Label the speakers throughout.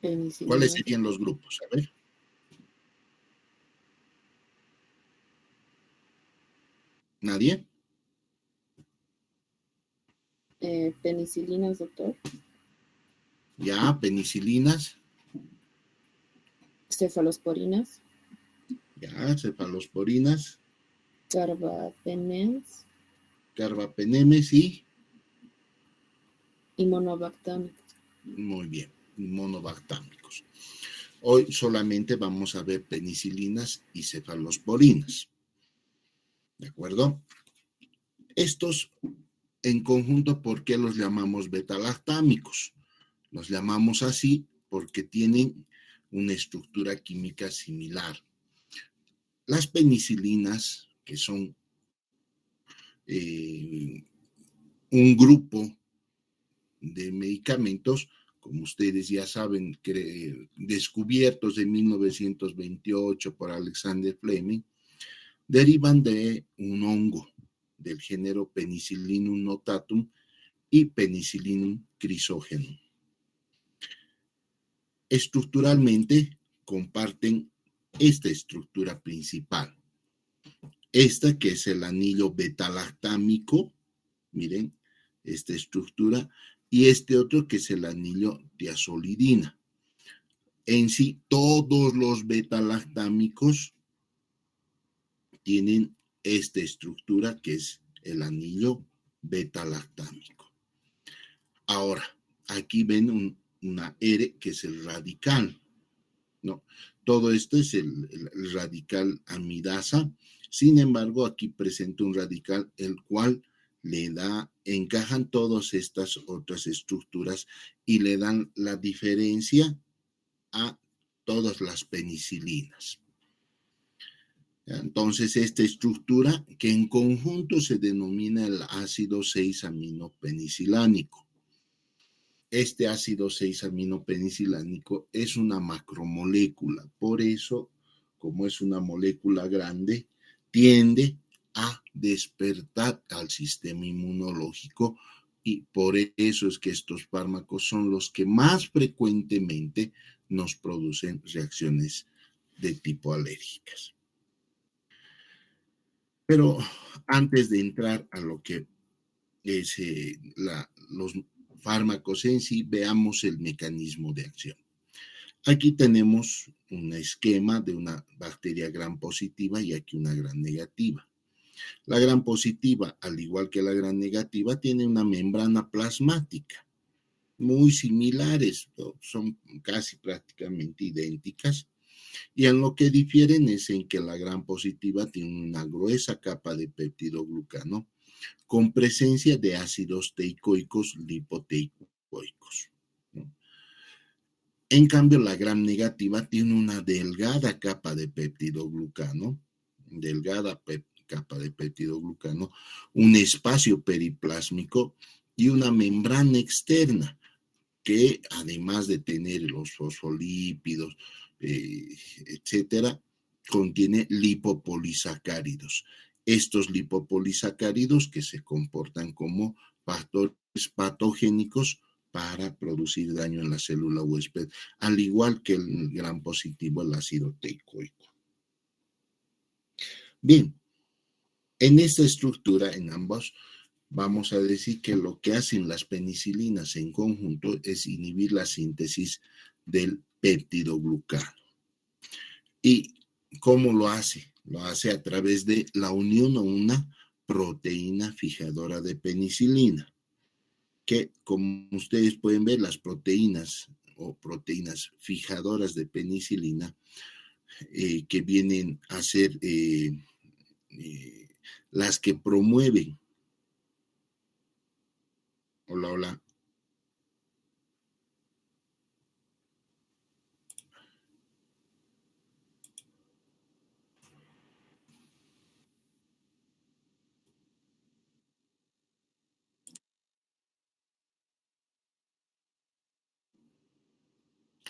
Speaker 1: ¿Cuáles
Speaker 2: Penicilina.
Speaker 1: serían los grupos? A ver. ¿Nadie?
Speaker 2: Penicilinas, doctor.
Speaker 1: Ya, penicilinas.
Speaker 2: Cefalosporinas.
Speaker 1: Ya, cefalosporinas.
Speaker 2: Carbapenems.
Speaker 1: Carbapenemes y...
Speaker 2: Monobactámicos.
Speaker 1: Muy bien, monobactámicos. Hoy solamente vamos a ver penicilinas y cefalosporinas. ¿De acuerdo? Estos en conjunto, ¿por qué los llamamos betalactámicos? Los llamamos así porque tienen una estructura química similar. Las penicilinas, que son un grupo de medicamentos, como ustedes ya saben, descubiertos en 1928 por Alexander Fleming, derivan de un hongo del género Penicillinum notatum y Penicillinum chrysogenum. Estructuralmente comparten esta estructura principal. Esta que es el anillo betalactámico, miren, esta estructura, y este otro que es el anillo tiazolidina. En sí, todos los betalactámicos tienen esta estructura que es el anillo betalactámico. Ahora, aquí ven una R que es el radical, ¿no? Todo esto es el radical amidasa. Sin embargo, aquí presento un radical el cual encajan todas estas otras estructuras y le dan la diferencia a todas las penicilinas. Entonces, esta estructura que en conjunto se denomina el ácido 6-aminopenicilánico. Este ácido 6-aminopenicilánico es una macromolécula, por eso, como es una molécula grande, tiende a despertar al sistema inmunológico y por eso es que estos fármacos son los que más frecuentemente nos producen reacciones de tipo alérgicas. Pero antes de entrar a lo que es los fármacos en sí, veamos el mecanismo de acción. Aquí tenemos un esquema de una bacteria gram positiva y aquí una gram negativa. La gram positiva, al igual que la gram negativa, tiene una membrana plasmática, muy similares, son casi prácticamente idénticas, y en lo que difieren es en que la gram positiva tiene una gruesa capa de peptidoglucano con presencia de ácidos teicoicos lipoteicoicos, ¿no? En cambio, la gram negativa tiene una delgada capa de peptidoglucano, capa de peptidoglucano, un espacio periplásmico y una membrana externa que, además de tener los fosfolípidos, etcétera, contiene lipopolisacáridos. Estos lipopolisacáridos que se comportan como factores patogénicos para producir daño en la célula huésped, al igual que el gram positivo, el ácido teicoico. Bien, en esta estructura, en ambos, vamos a decir que lo que hacen las penicilinas en conjunto es inhibir la síntesis del peptidoglucano. ¿Y cómo lo hace? Lo hace a través de la unión a una proteína fijadora de penicilina, que como ustedes pueden ver, las proteínas o proteínas fijadoras de penicilina que vienen a ser las que promueven. Hola, hola.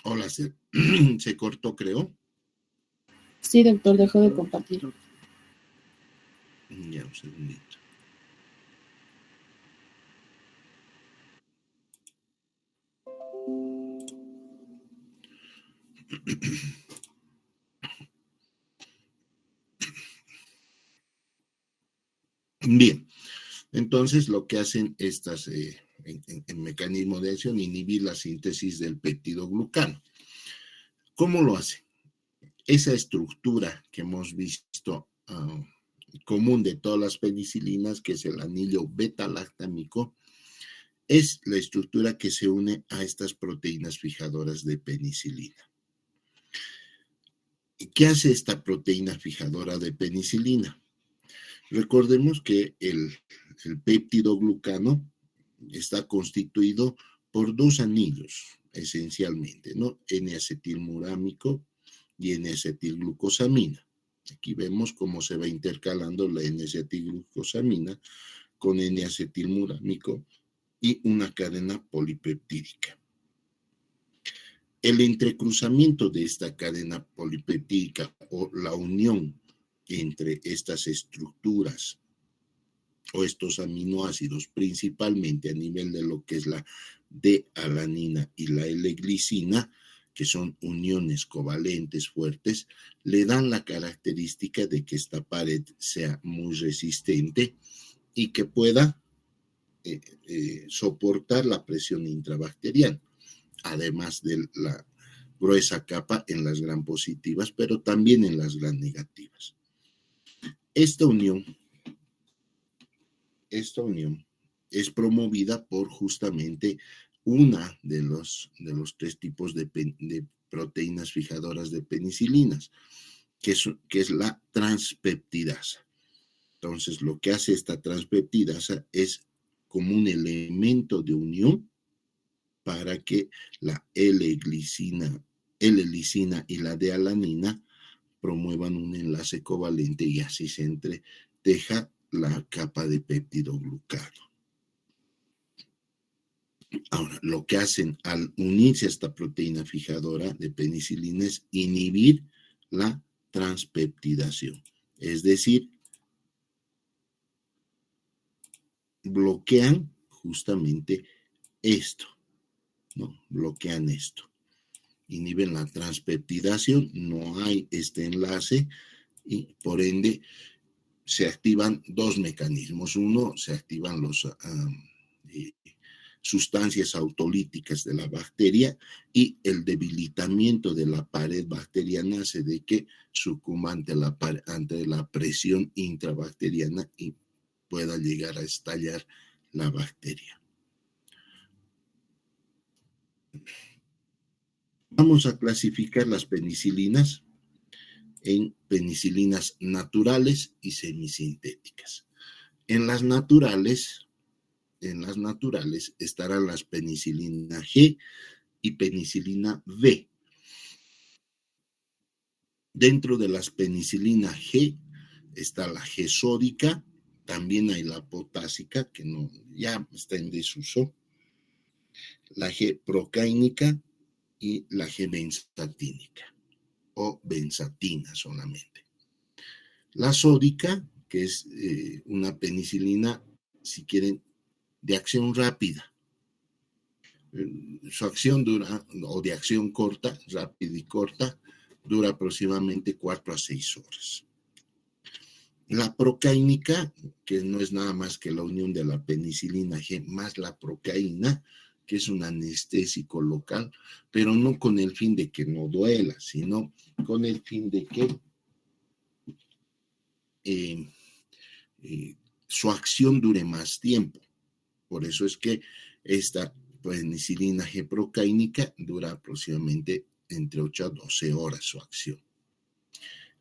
Speaker 1: Hola, se cortó, creo.
Speaker 2: Sí, doctor, dejó de compartir.
Speaker 1: Ya, un segundito. Bien, entonces lo que hacen estas en mecanismo de acción, inhibir la síntesis del peptidoglucano. ¿Cómo lo hacen? Esa estructura que hemos visto común de todas las penicilinas, que es el anillo beta-lactámico, es la estructura que se une a estas proteínas fijadoras de penicilina. ¿Qué hace esta proteína fijadora de penicilina? Recordemos que el peptidoglucano está constituido por dos anillos, esencialmente, ¿no? N-acetilmurámico y N-acetilglucosamina. Aquí vemos cómo se va intercalando la N-acetilglucosamina con N-acetilmurámico y una cadena polipeptídica. El entrecruzamiento de esta cadena polipeptídica o la unión entre estas estructuras o estos aminoácidos, principalmente a nivel de lo que es la D-alanina y la L-glicina, que son uniones covalentes fuertes, le dan la característica de que esta pared sea muy resistente y que pueda soportar la presión intrabacteriana, además de la gruesa capa en las gram positivas, pero también en las gram negativas. Esta unión es promovida por justamente una de los tres tipos de proteínas fijadoras de penicilinas, que es la transpeptidasa. Entonces, lo que hace esta transpeptidasa es como un elemento de unión para que la L-lisina y la D-alanina promuevan un enlace covalente y así se entreteja la capa de peptidoglucano. Ahora, lo que hacen al unirse a esta proteína fijadora de penicilina es inhibir la transpeptidación, es decir, bloquean justamente esto, ¿no? Bloquean esto, inhiben la transpeptidación, no hay este enlace y por ende se activan dos mecanismos. Uno, se activan los sustancias autolíticas de la bacteria y el debilitamiento de la pared bacteriana hace de que sucumba ante la presión intrabacteriana y pueda llegar a estallar la bacteria. Vamos a clasificar las penicilinas en penicilinas naturales y semisintéticas. En las naturales estarán las penicilina G y penicilina V. Dentro de las penicilina G está la G sódica, también hay la potásica, que no, ya está en desuso, la G procáinica y la G benzatínica o benzatina solamente. La sódica, que es una penicilina, si quieren, de acción rápida. Su acción dura, o de acción corta, rápida y corta, dura aproximadamente 4 a 6 horas. La procáinica, que no es nada más que la unión de la penicilina G más la procaína, que es un anestésico local, pero no con el fin de que no duela, sino con el fin de que su acción dure más tiempo. Por eso es que esta penicilina G procáinica dura aproximadamente entre 8 a 12 horas su acción.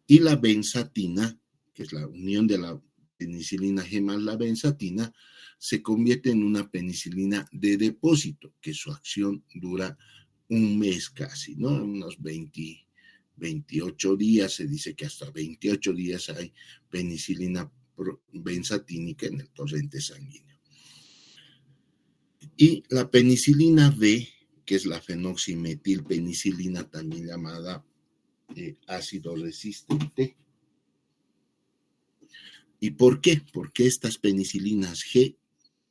Speaker 1: Y la benzatina, que es la unión de la penicilina G más la benzatina, se convierte en una penicilina de depósito, que su acción dura un mes casi, ¿no? Unos 28 días, se dice que hasta 28 días hay penicilina benzatínica en el torrente sanguíneo. Y la penicilina B, que es la fenoximetilpenicilina, también llamada ácido resistente. ¿Y por qué? Porque estas penicilinas G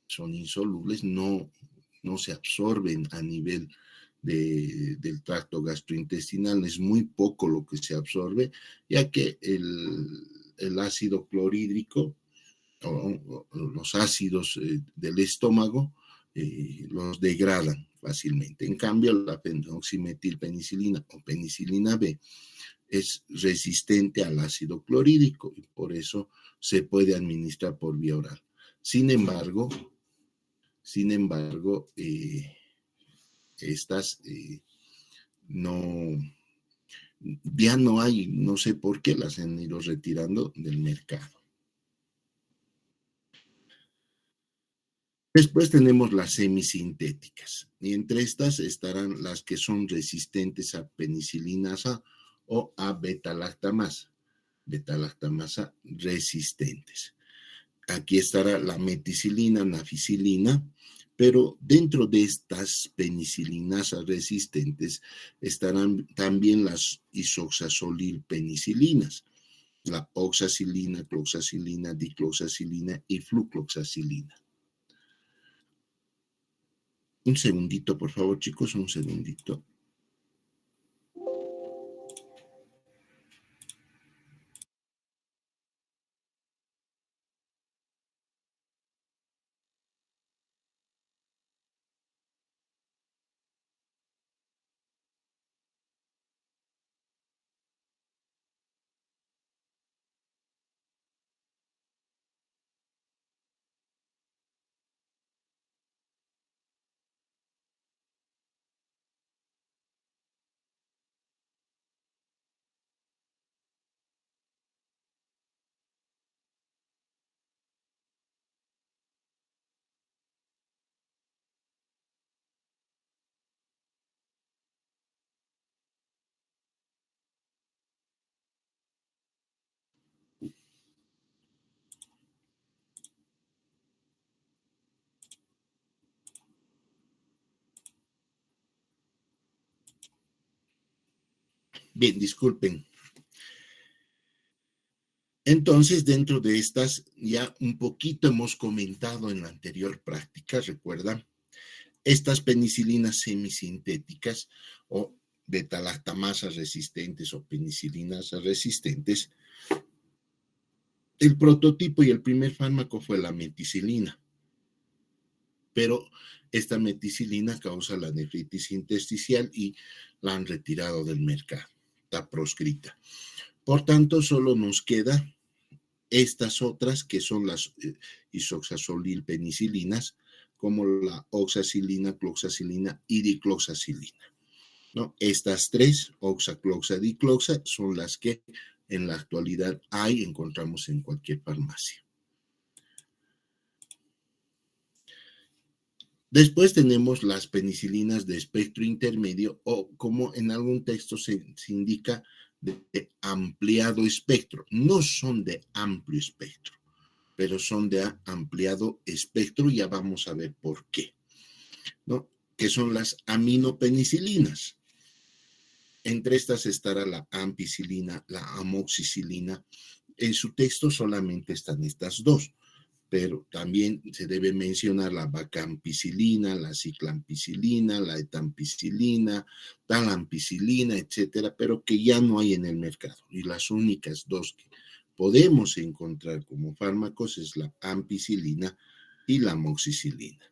Speaker 1: son insolubles, no se absorben a nivel del tracto gastrointestinal. Es muy poco lo que se absorbe, ya que el ácido clorhídrico o los ácidos del estómago los degradan fácilmente. En cambio, la oximetilpenicilina o penicilina B es resistente al ácido clorhídrico y por eso se puede administrar por vía oral. Sin embargo, estas no, ya no hay, no sé por qué las han ido retirando del mercado. Después tenemos las semisintéticas, y entre estas estarán las que son resistentes a penicilinasa o a beta-lactamasa resistentes. Aquí estará la meticilina, naficilina, pero dentro de estas penicilinasas resistentes estarán también las isoxazolilpenicilinas, la oxacilina, cloxacilina, dicloxacilina y flucloxacilina. Un segundito, por favor, chicos, un segundito. Bien, disculpen. Entonces, dentro de estas, ya un poquito hemos comentado en la anterior práctica, ¿recuerdan? Estas penicilinas semisintéticas o beta-lactamasas resistentes o penicilinas resistentes, el prototipo y el primer fármaco fue la meticilina, pero esta meticilina causa la nefritis intersticial y la han retirado del mercado, está proscrita. Por tanto, solo nos queda estas otras que son las isoxazolilpenicilinas, como la oxacilina, cloxacilina y dicloxacilina, ¿no? Estas tres, oxa, cloxa, dicloxa, son las que en la actualidad encontramos en cualquier farmacia. Después tenemos las penicilinas de espectro intermedio o como en algún texto se indica de ampliado espectro. No son de amplio espectro, pero son de ampliado espectro, ya vamos a ver por qué, ¿no? Que son las aminopenicilinas. Entre estas estará la ampicilina, la amoxicilina. En su texto solamente están estas dos, pero también se debe mencionar la vacampicilina, la ciclampicilina, la etampicilina, talampicilina, etcétera, pero que ya no hay en el mercado. Y las únicas dos que podemos encontrar como fármacos es la ampicilina y la amoxicilina.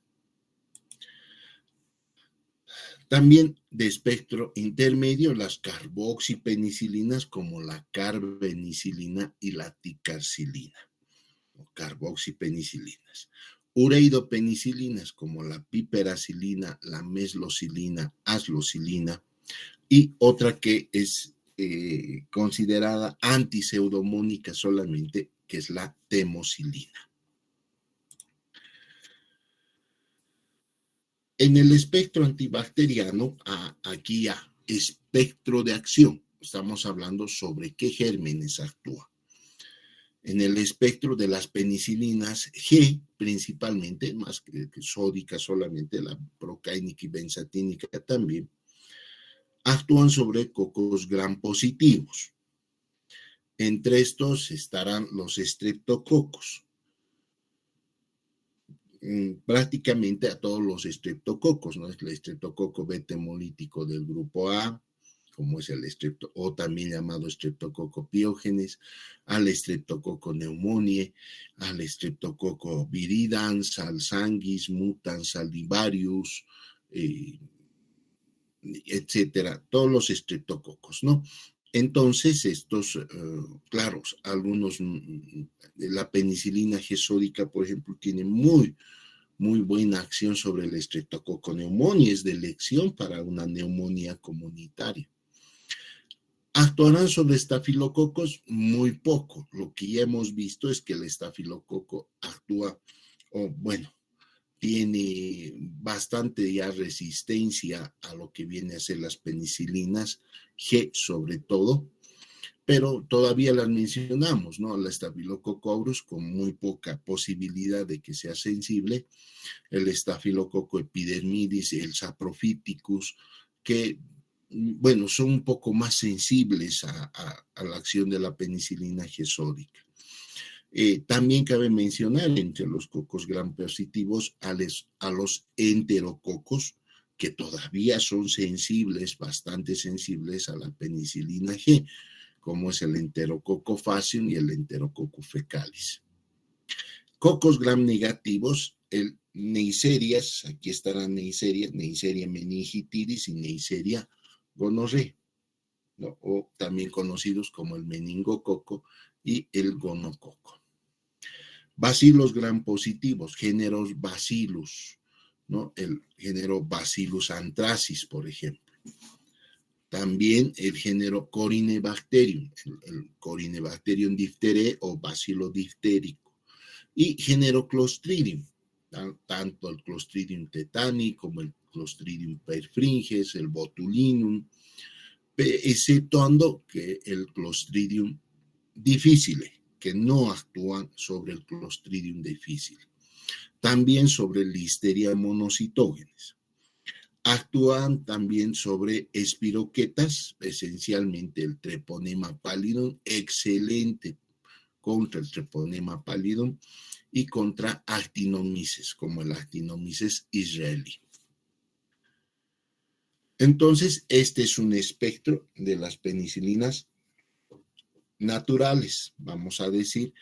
Speaker 1: También de espectro intermedio, las carboxipenicilinas como la carbenicilina y la ticarcilina, o carboxipenicilinas. Ureidopenicilinas como la piperacilina, la meslocilina, aslocilina, y otra que es considerada antiseudomónica solamente, que es la temocilina. En el espectro antibacteriano, aquí ya espectro de acción, estamos hablando sobre qué gérmenes actúan. En el espectro de las penicilinas G, principalmente, más que sódica solamente, la procáinica y benzatínica también, actúan sobre cocos gram positivos. Entre estos estarán los estreptococos. prácticamente a todos los estreptococos, ¿no? Es el estreptococo beta hemolítico del grupo A, como es el o también llamado estreptococo piógenes, al estreptococo pneumoniae, al estreptococo viridans, al sanguis, mutans, salivarius, etcétera, todos los estreptococos, ¿no? Entonces, estos, claro, algunos, la penicilina G sódica, por ejemplo, tiene muy buena acción sobre el estreptococo pneumoniae, es de elección para una neumonía comunitaria. ¿Actuarán sobre estafilococos? Muy poco. Lo que ya hemos visto es que el estafilococo actúa, tiene bastante ya resistencia a lo que viene a ser las penicilinas G sobre todo, pero todavía las mencionamos, ¿no? La Staphylococcus aureus con muy poca posibilidad de que sea sensible, el Staphylococcus epidermidis, el Saprophyticus, que son un poco más sensibles a la acción de la penicilina G sódica. También cabe mencionar entre los cocos gram positivos a los enterococos, que todavía son sensibles, bastante sensibles a la penicilina G, como es el Enterococo facium y el Enterococcus fecalis. Cocos gram negativos, el Neisseria, aquí estará Neisseria meningitidis y Neisseria gonorrea, ¿no? O también conocidos como el meningococo y el gonococo. Bacilos gram positivos, géneros Bacillus, ¿no? El género Bacillus anthracis, por ejemplo. También el género Corynebacterium, el Corynebacterium diphtheriae o bacilo diftérico. Y género Clostridium, tanto el Clostridium tetani como el Clostridium perfringens, el Botulinum, exceptuando que el Clostridium difficile, que no actúan sobre el Clostridium difficile. También sobre Listeria monocitógenes. Actúan también sobre espiroquetas, esencialmente el Treponema pallidum, excelente contra el Treponema pallidum, y contra actinomyces, como el Actinomyces israelí. Entonces, este es un espectro de las penicilinas naturales, vamos a decir.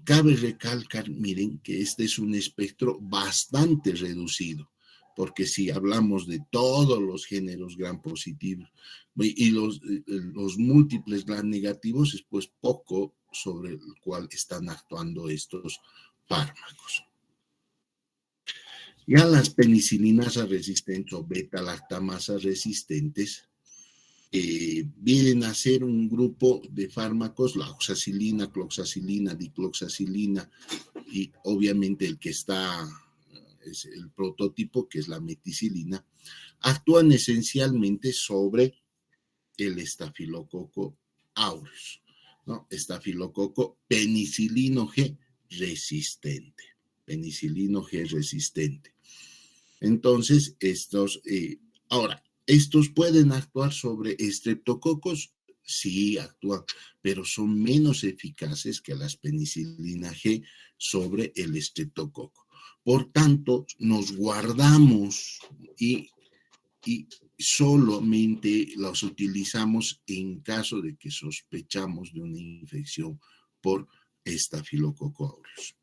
Speaker 1: Cabe recalcar, miren, que este es un espectro bastante reducido, porque si hablamos de todos los géneros gram positivos y los múltiples gram negativos, es pues poco sobre el cual están actuando estos fármacos. Ya las penicilinas resistentes o beta-lactamasa resistentes vienen a ser un grupo de fármacos, la oxacilina, cloxacilina, dicloxacilina y obviamente el que está, es el prototipo que es la meticilina, actúan esencialmente sobre el estafilococo aureus, ¿no? Estafilococo penicilino G resistente, penicilino G resistente. Entonces, ahora, ¿estos pueden actuar sobre estreptococos? Sí, actúan, pero son menos eficaces que las penicilina G sobre el estreptococo. Por tanto, nos guardamos y solamente los utilizamos en caso de que sospechamos de una infección por Staphylococcus aureus.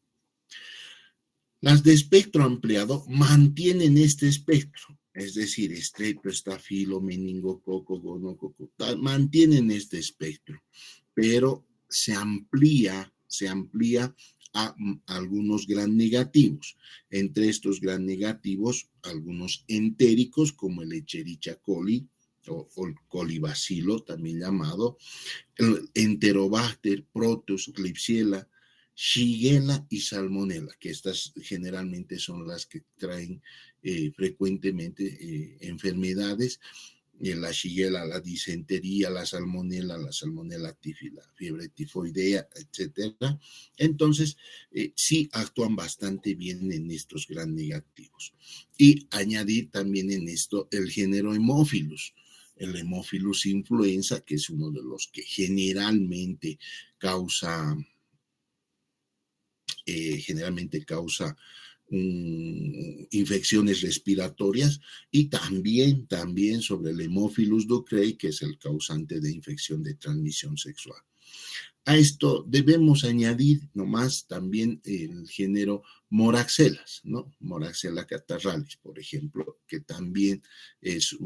Speaker 1: Las de espectro ampliado mantienen este espectro, es decir, estrepto, estafilo, meningococo, gonococo, mantienen este espectro, pero se amplía a algunos gram negativos. Entre estos gram negativos, algunos entéricos, como el Escherichia coli o el colibacilo, también llamado, el Enterobacter, Proteus, Klebsiella, Shigella y Salmonella, que estas generalmente son las que traen frecuentemente enfermedades. La Shigella, la disentería, la Salmonella tífida, fiebre tifoidea, etcétera. Entonces, sí actúan bastante bien en estos gram negativos. Y añadir también en esto el género Haemophilus. El Haemophilus influenza, que es uno de los que generalmente causa generalmente causa infecciones respiratorias, y también sobre el Haemophilus ducreyi, que es el causante de infección de transmisión sexual. A esto debemos añadir nomás también el género Moraxelas, ¿no? Moraxella catarrhalis, por ejemplo, que también es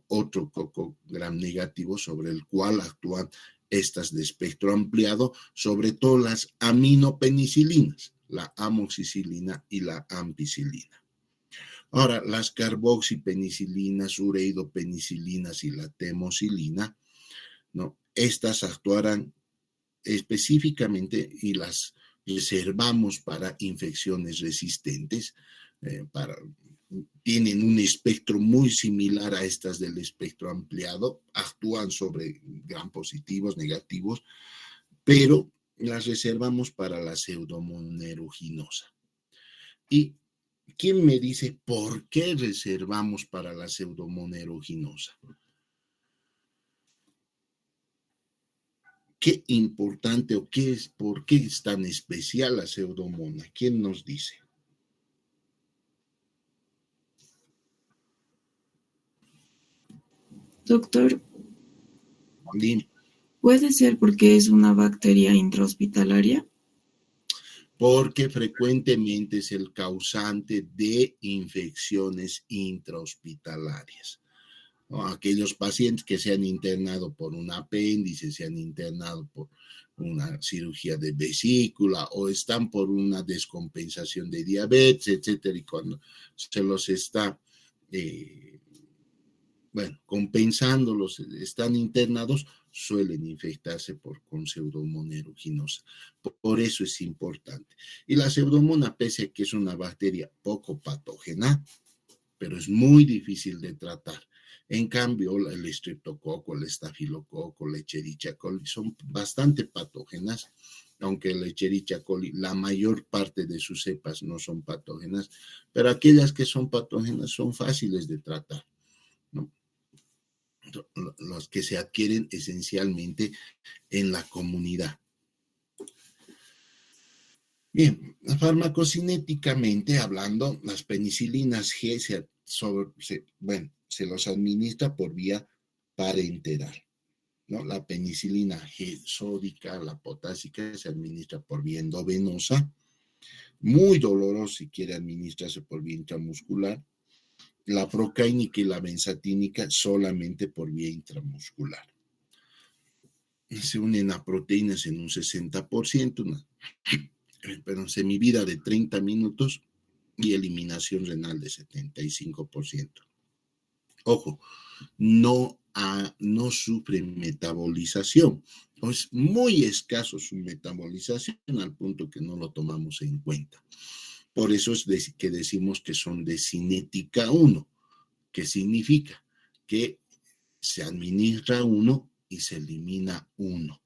Speaker 1: otro coco gram negativo sobre el cual actúan estas de espectro ampliado, sobre todo las aminopenicilinas, la amoxicilina y la ampicilina. Ahora, las carboxipenicilinas, ureidopenicilinas y la temocilina, ¿no? Estas actuarán específicamente y las reservamos para infecciones resistentes, tienen un espectro muy similar a estas del espectro ampliado, actúan sobre gram positivos, negativos, pero las reservamos para la pseudomonas aeruginosa. ¿Y quién me dice por qué reservamos para la pseudomonas aeruginosa? ¿Qué importante o qué es, por qué es tan especial la pseudomonas? ¿Quién nos dice?
Speaker 3: Doctor,
Speaker 1: Dime.
Speaker 3: ¿puede ser porque es una bacteria intrahospitalaria?
Speaker 1: Porque frecuentemente es el causante de infecciones intrahospitalarias, ¿no? Aquellos pacientes que se han internado por un apéndice, se han internado por una cirugía de vesícula o están por una descompensación de diabetes, etcétera, y cuando se los está compensándolos, están internados, suelen infectarse con pseudomonas aeruginosa. Por eso es importante. Y la pseudomonas, pese a que es una bacteria poco patógena, pero es muy difícil de tratar. En cambio, el estreptococo, el estafilococo, la Escherichia coli son bastante patógenas, aunque la Escherichia coli, la mayor parte de sus cepas no son patógenas, pero aquellas que son patógenas son fáciles de tratar, ¿no? Los que se adquieren esencialmente en la comunidad. Bien, farmacocinéticamente hablando, las penicilinas G se los administra por vía parenteral, ¿no? La penicilina G sódica, la potásica, se administra por vía endovenosa, muy doloroso si quiere administrarse por vía intramuscular. La procaínica y la benzatínica solamente por vía intramuscular. Se unen a proteínas en un 60%, semivida de 30 minutos y eliminación renal de 75%. Ojo, no sufre metabolización. Es muy escaso su metabolización al punto que no lo tomamos en cuenta. Por eso es que decimos que son de cinética 1, que significa que se administra 1 y se elimina 1,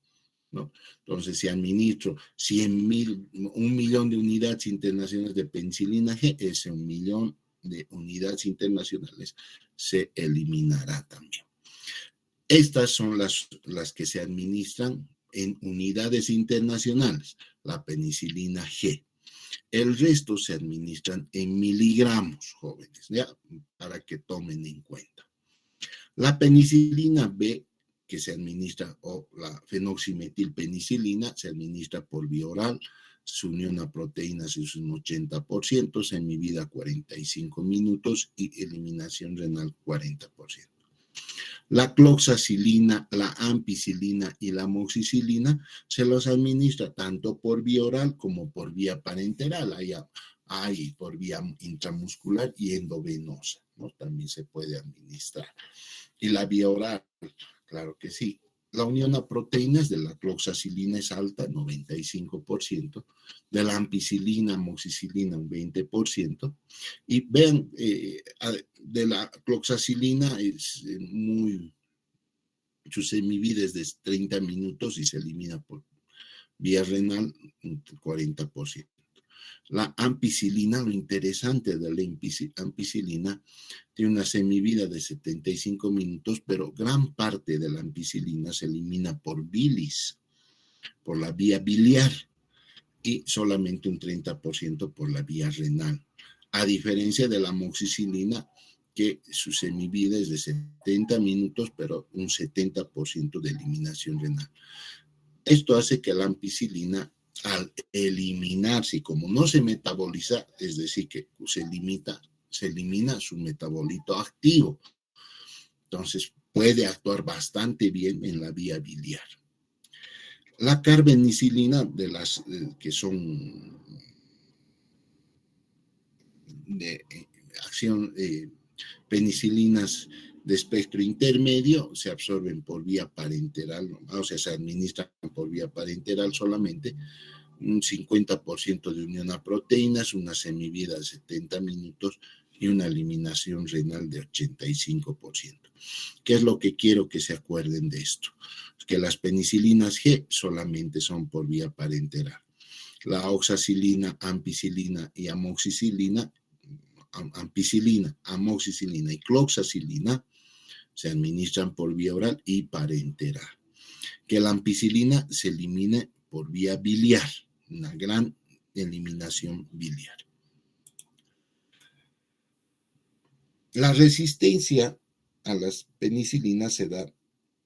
Speaker 1: ¿no? Entonces, si administro 1.000.000 de unidades internacionales de penicilina G, ese 1.000.000 de unidades internacionales se eliminará también. Estas son las que se administran en unidades internacionales, la penicilina G. El resto se administran en miligramos, jóvenes, ¿ya? Para que tomen en cuenta. La penicilina B, que se administra, o la fenoximetilpenicilina, se administra por vía oral, su unión a proteínas es un 80%, semivida 45 minutos y eliminación renal 40%. La cloxacilina, la ampicilina y la amoxicilina se los administra tanto por vía oral como por vía parenteral. Hay por vía intramuscular y endovenosa, ¿no? También se puede administrar. Y la vía oral, claro que sí. La unión a proteínas de la cloxacilina es alta, 95%, de la ampicilina, amoxicilina, un 20%, y vean, de la cloxacilina es su semivida es de 30 minutos y se elimina por vía renal, un 40%. La ampicilina, lo interesante de la ampicilina, tiene una semivida de 75 minutos, pero gran parte de la ampicilina se elimina por bilis, por la vía biliar. y solamente un 30% por la vía renal, a diferencia de la amoxicilina, que su semivida es de 70 minutos, pero un 70% de eliminación renal. Esto hace que la ampicilina, al eliminarse, como no se metaboliza, es decir, que se elimina su metabolito activo. Entonces, puede actuar bastante bien en la vía biliar. La carbenicilina, de las que son de acción, penicilinas de espectro intermedio, se absorben por vía parenteral, o sea, se administran por vía parenteral solamente, un 50% de unión a proteínas, una semivida de 70 minutos y una eliminación renal de 85%. ¿Qué es lo que quiero que se acuerden de esto? Que las penicilinas G solamente son por vía parenteral. La oxacilina, ampicilina y amoxicilina, amoxicilina y cloxacilina se administran por vía oral y parenteral. Que la ampicilina se elimine por vía biliar, una gran eliminación biliar. La resistencia a las penicilinas se da,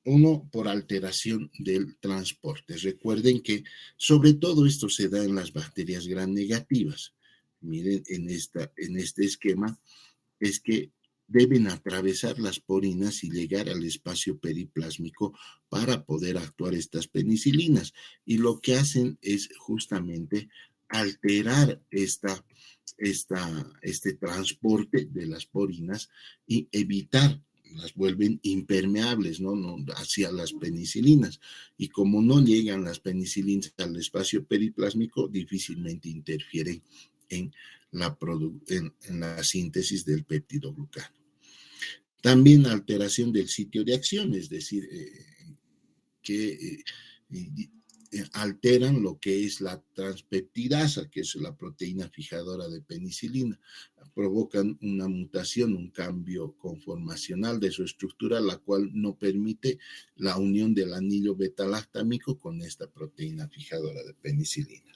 Speaker 1: uno, por alteración del transporte. Recuerden que sobre todo esto se da en las bacterias gram negativas. Miren, en este esquema es que deben atravesar las porinas y llegar al espacio periplásmico para poder actuar estas penicilinas. Y lo que hacen es justamente alterar este transporte de las porinas y evitar, las vuelven impermeables, ¿no? Hacia las penicilinas. Y como no llegan las penicilinas al espacio periplásmico, difícilmente interfieren en la síntesis del peptidoglucano. También alteración del sitio de acción, es decir, que alteran lo que es la transpeptidasa, que es la proteína fijadora de penicilina. Provocan una mutación, un cambio conformacional de su estructura, la cual no permite la unión del anillo beta-lactámico con esta proteína fijadora de penicilina.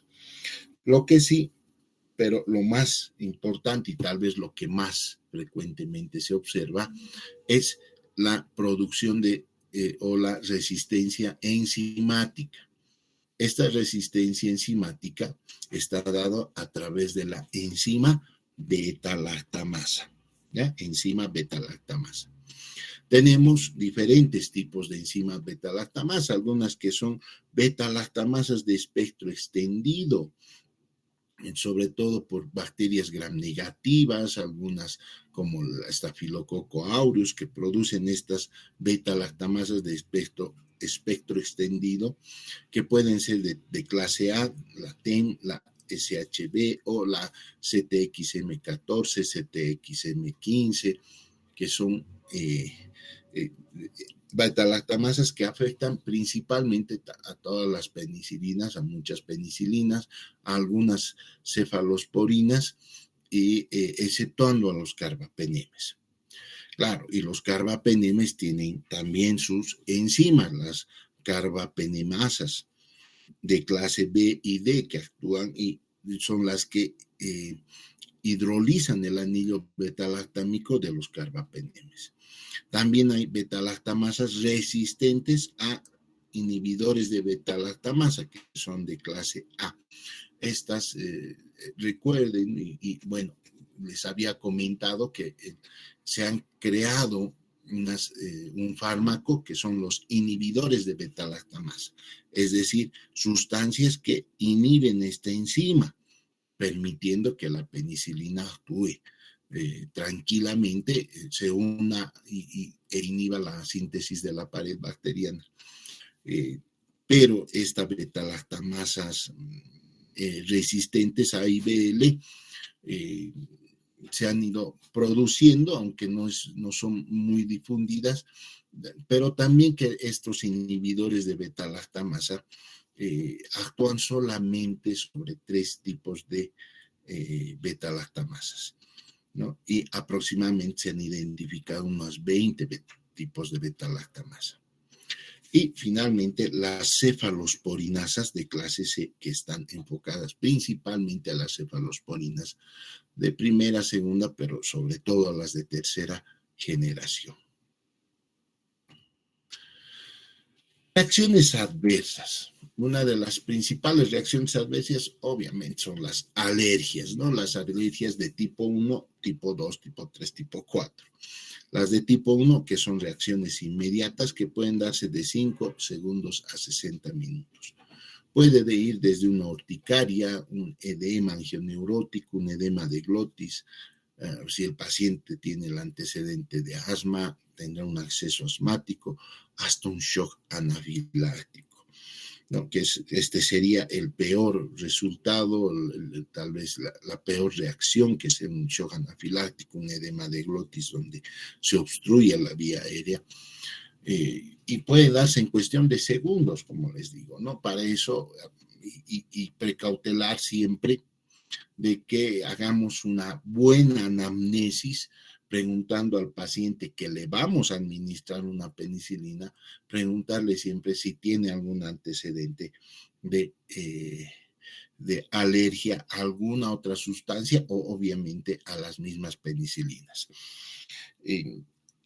Speaker 1: Lo que sí, pero lo más importante y tal vez lo que más frecuentemente se observa es la producción o la resistencia enzimática. Esta resistencia enzimática está dada a través de la enzima beta-lactamasa, ¿ya? Enzima beta-lactamasa. Tenemos diferentes tipos de enzimas beta-lactamasa, algunas que son beta-lactamasas de espectro extendido, sobre todo por bacterias gram negativas, algunas como la Staphylococcus aureus, que producen estas beta-lactamasas de espectro extendido, que pueden ser de clase A, la TEN, la SHB o la CTXM14, CTXM15, que son beta-lactamasas que afectan principalmente a todas las penicilinas, a muchas penicilinas, a algunas cefalosporinas, y exceptuando a los carbapenemes. Claro, y los carbapenemes tienen también sus enzimas, las carbapenemasas de clase B y D, que actúan y son las que hidrolizan el anillo beta-lactámico de los carbapenemes. También hay beta-lactamasas resistentes a inhibidores de beta-lactamasa, que son de clase A. Estas, recuerden, y bueno, les había comentado que se han creado un fármaco que son los inhibidores de beta-lactamasa, es decir, sustancias que inhiben esta enzima, permitiendo que la penicilina actúe tranquilamente, se una e inhiba la síntesis de la pared bacteriana. Pero estas beta-lactamasas resistentes a IBL se han ido produciendo, aunque no son muy difundidas, pero también que estos inhibidores de beta-lactamasa actúan solamente sobre 3 tipos de beta-lactamasas, ¿no? Y aproximadamente se han identificado unos 20 tipos de beta-lactamasa. Y finalmente las cefalosporinasas de clase C, que están enfocadas principalmente a las cefalosporinas de primera, segunda, pero sobre todo a las de tercera generación. Reacciones adversas. Una de las principales reacciones adversas obviamente son las alergias, ¿no? Las alergias de tipo 1, tipo 2, tipo 3, tipo 4. Las de tipo 1, que son reacciones inmediatas que pueden darse de 5 segundos a 60 minutos. Puede ir desde una urticaria, un edema angioneurótico, un edema de glotis. Si el paciente tiene el antecedente de asma, tendrá un acceso asmático, hasta un shock anafiláctico, ¿no? Que este sería el peor resultado, tal vez la peor reacción, que es un shock anafiláctico, un edema de glotis donde se obstruye la vía aérea. Y puede darse en cuestión de segundos, como les digo, ¿no? Para eso, y precautelar siempre de que hagamos una buena anamnesis, preguntando al paciente que le vamos a administrar una penicilina, preguntarle siempre si tiene algún antecedente de alergia a alguna otra sustancia o obviamente a las mismas penicilinas.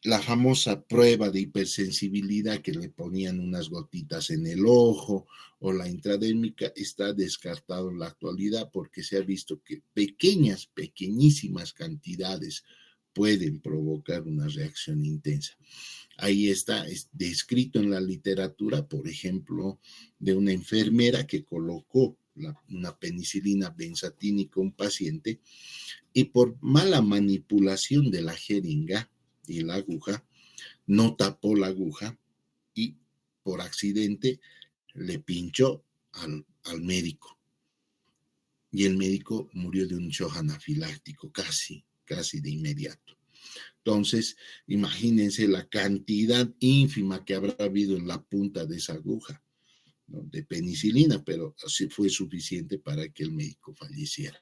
Speaker 1: La famosa prueba de hipersensibilidad que le ponían unas gotitas en el ojo o la intradérmica está descartado en la actualidad porque se ha visto que pequeñísimas cantidades pueden provocar una reacción intensa. Ahí está descrito en la literatura, por ejemplo, de una enfermera que colocó una penicilina benzatínica a un paciente y por mala manipulación de la jeringa y la aguja, no tapó la aguja y por accidente le pinchó al médico. Y el médico murió de un shock anafiláctico casi de inmediato. Entonces, imagínense la cantidad ínfima que habrá habido en la punta de esa aguja, ¿no? De penicilina, pero así fue suficiente para que el médico falleciera.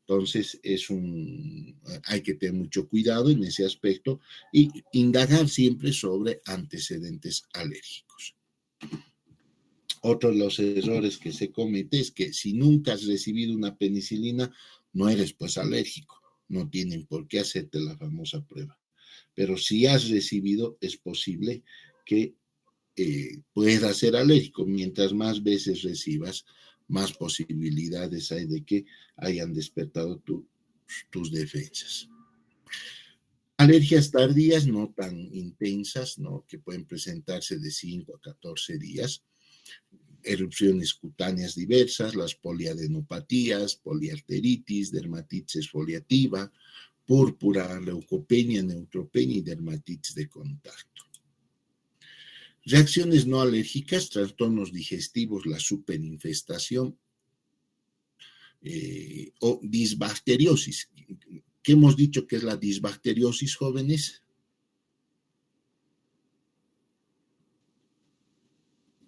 Speaker 1: Entonces, hay que tener mucho cuidado en ese aspecto y indagar siempre sobre antecedentes alérgicos. Otro de los errores que se comete es que si nunca has recibido una penicilina, no eres pues alérgico. No tienen por qué hacerte la famosa prueba. Pero si has recibido, es posible que puedas ser alérgico. Mientras más veces recibas, más posibilidades hay de que hayan despertado tus defensas. Alergias tardías, no tan intensas, ¿no? Que pueden presentarse de 5 a 14 días. Erupciones cutáneas diversas, las poliadenopatías, poliarteritis, dermatitis exfoliativa, púrpura, leucopenia, neutropenia y dermatitis de contacto. Reacciones no alérgicas, trastornos digestivos, la superinfestación o disbacteriosis. ¿Qué hemos dicho que es la disbacteriosis, jóvenes?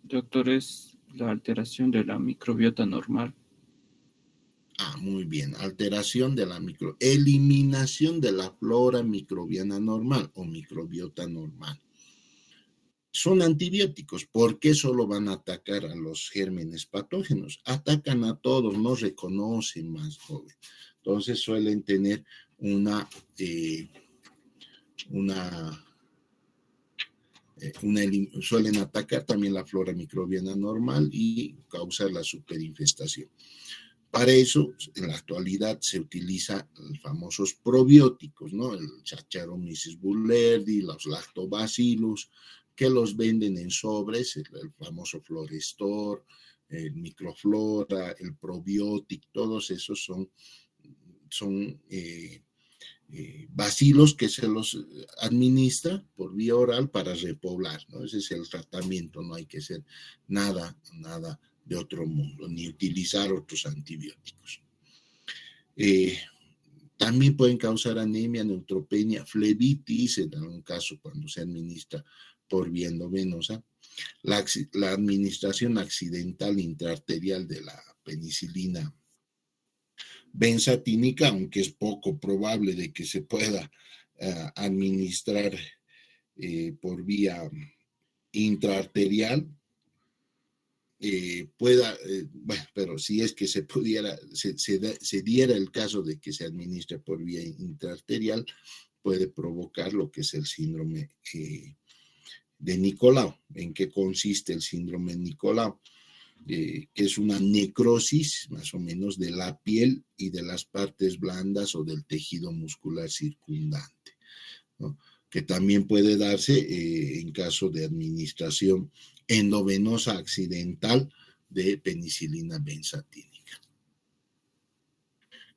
Speaker 4: Doctor, es la alteración de la microbiota normal.
Speaker 1: Muy bien. Alteración de eliminación de la flora microbiana normal o microbiota normal. Son antibióticos. ¿Por qué solo van a atacar a los gérmenes patógenos? Atacan a todos, no reconocen más, joven. Entonces suelen tener suelen atacar también la flora microbiana normal y causar la superinfestación. Para eso, en la actualidad se utiliza los famosos probióticos, ¿no? El Saccharomyces boulardii, los lactobacillus, que los venden en sobres, el famoso Florestor, el Microflora, el Probiotic, todos esos son bacilos que se los administra por vía oral para repoblar, ¿no? Ese es el tratamiento, no hay que hacer nada de otro mundo, ni utilizar otros antibióticos. También pueden causar anemia, neutropenia, flebitis, en algún caso cuando se administra por vía endovenosa. La administración accidental intraarterial de la penicilina benzatínica, aunque es poco probable de que se pueda administrar por vía intraarterial, bueno, pero si es que se pudiera, se diera el caso de que se administre por vía intraarterial, puede provocar lo que es el síndrome de Nicolau. ¿En qué consiste el síndrome de Nicolau? Que es una necrosis más o menos de la piel y de las partes blandas o del tejido muscular circundante, ¿no? Que también puede darse en caso de administración endovenosa accidental de penicilina benzatínica.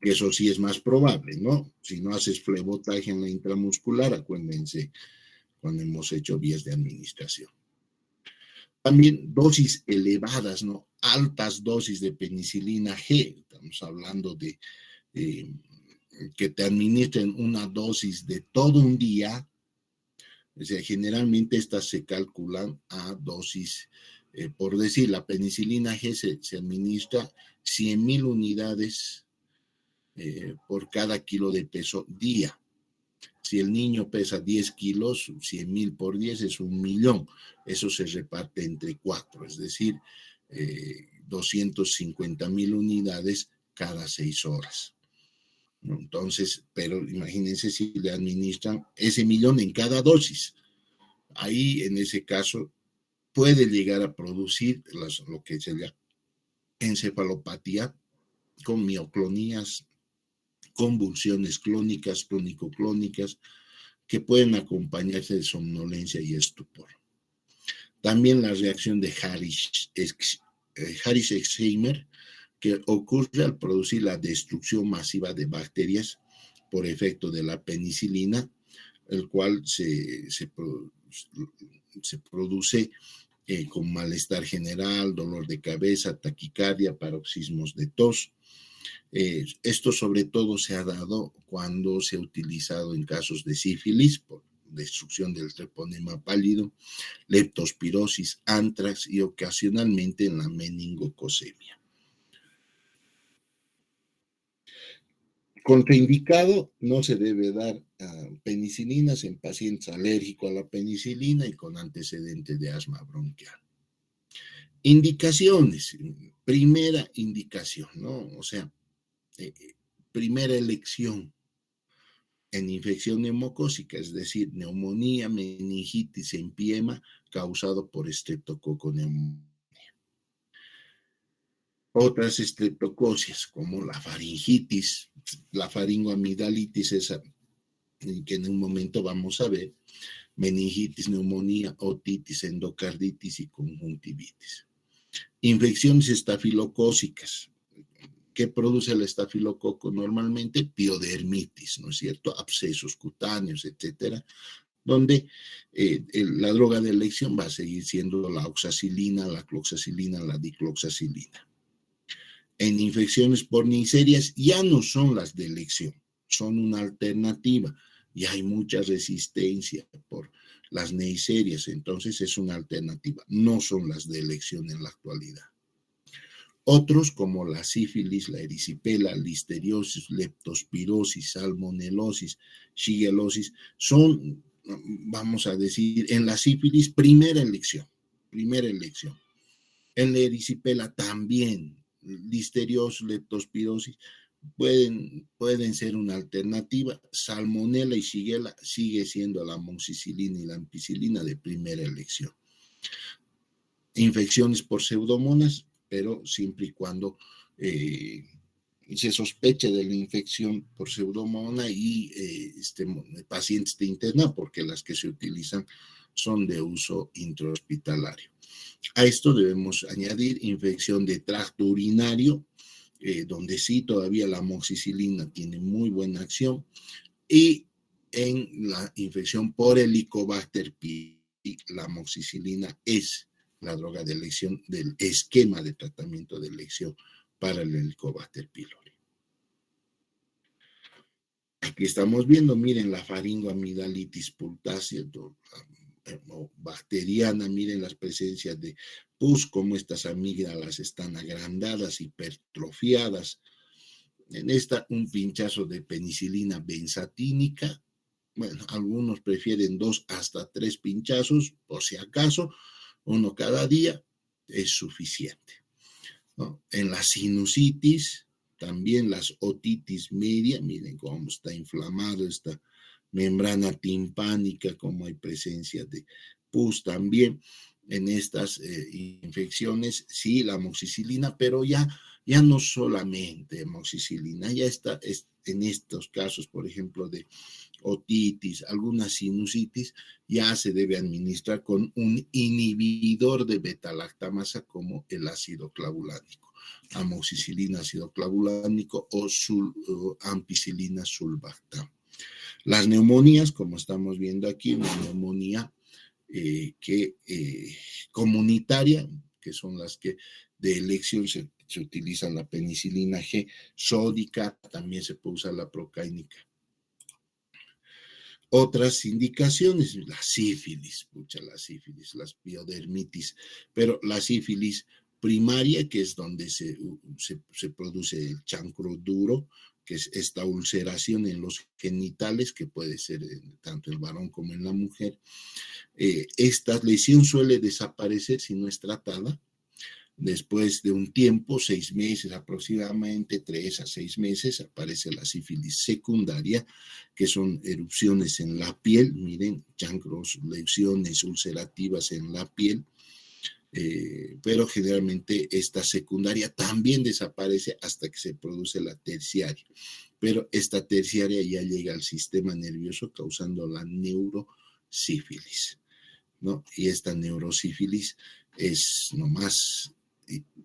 Speaker 1: Eso sí es más probable, ¿no? Si no haces flebotaje en la intramuscular, acuérdense cuando hemos hecho vías de administración. También dosis elevadas, ¿no? Altas dosis de penicilina G, estamos hablando de que te administren una dosis de todo un día. O sea, generalmente estas se calculan a dosis, por decir, la penicilina G se administra 100,000 unidades por cada kilo de peso día. Si el niño pesa 10 kilos, 100,000 por 10 es 1,000,000. Eso se reparte entre 4, es decir, 250,000 unidades cada 6 horas. Entonces, pero imagínense si le administran ese 1,000,000 en cada dosis. Ahí, en ese caso, puede llegar a producir lo que se llama encefalopatía con mioclonías, convulsiones clónicas, clónico-clónicas, que pueden acompañarse de somnolencia y estupor. También la reacción de Harris-Exheimer, que ocurre al producir la destrucción masiva de bacterias por efecto de la penicilina, el cual se produce con malestar general, dolor de cabeza, taquicardia, paroxismos de tos. Esto sobre todo se ha dado cuando se ha utilizado en casos de sífilis por destrucción del treponema pálido, leptospirosis, antrax y ocasionalmente en la meningococcemia. Contraindicado, no se debe dar penicilinas en pacientes alérgicos a la penicilina y con antecedentes de asma bronquial. Indicaciones, primera indicación, ¿no? O sea, primera elección en infección neumocócica, es decir, neumonía, meningitis, empiema causado por estreptococo neumonía. Otras estreptococias como la faringitis, la faringoamigdalitis, esa que en un momento vamos a ver, meningitis, neumonía, otitis, endocarditis y conjuntivitis. Infecciones estafilocócicas. ¿Qué produce el estafilococo? Normalmente piodermitis, ¿no es cierto? Abscesos cutáneos, etcétera, donde la droga de elección va a seguir siendo la oxacilina, la cloxacilina, la dicloxacilina. En infecciones por neiserias ya no son las de elección, son una alternativa. Y hay mucha resistencia por las neiserias, entonces es una alternativa, no son las de elección en la actualidad. Otros como la sífilis, la erisipela, listeriosis, leptospirosis, salmonelosis, shigellosis, son, vamos a decir, en la sífilis primera elección. En la erisipela también, listeriosis, leptospirosis, pueden ser una alternativa. Salmonella y Shigella sigue siendo la amoxicilina y la ampicilina de primera elección. Infecciones por pseudomonas, pero siempre y cuando se sospeche de la infección por pseudomona y pacientes de interna, porque las que se utilizan son de uso intrahospitalario. A esto debemos añadir infección de tracto urinario, donde sí todavía la amoxicilina tiene muy buena acción, y en la infección por Helicobacter pylori, la amoxicilina es la droga de elección del esquema de tratamiento de elección para el Helicobacter pylori. Aquí estamos viendo, miren, la faringoamigdalitis pultácea o bacteriana, miren las presencias de pus, como estas amígdalas están agrandadas, hipertrofiadas. En esta, un pinchazo de penicilina benzatínica bueno, algunos prefieren 2 hasta 3 pinchazos, por si acaso, uno cada día es suficiente, ¿no? En la sinusitis, también las otitis media, miren cómo está inflamado esta membrana timpánica, como hay presencia de pus también en estas infecciones, sí, la amoxicilina, pero ya no solamente amoxicilina, ya está en estos casos, por ejemplo, de otitis, alguna sinusitis, ya se debe administrar con un inhibidor de beta-lactamasa como el ácido clavulánico, amoxicilina, ácido clavulánico o ampicilina sulbactam. Las neumonías, como estamos viendo aquí, una neumonía comunitaria, que son las que de elección se utiliza la penicilina G sódica, también se puede usar la procáinica. Otras indicaciones, la sífilis, las biodermitis, pero la sífilis primaria, que es donde se produce el chancro duro, que es esta ulceración en los genitales, que puede ser tanto el varón como en la mujer. Esta lesión suele desaparecer si no es tratada. Después de un tiempo, 6 meses aproximadamente, 3 a 6 meses, aparece la sífilis secundaria, que son erupciones en la piel, miren, chancros, lesiones ulcerativas en la piel, pero generalmente esta secundaria también desaparece hasta que se produce la terciaria, pero esta terciaria ya llega al sistema nervioso causando la neurosífilis, ¿no? Y esta neurosífilis es nomás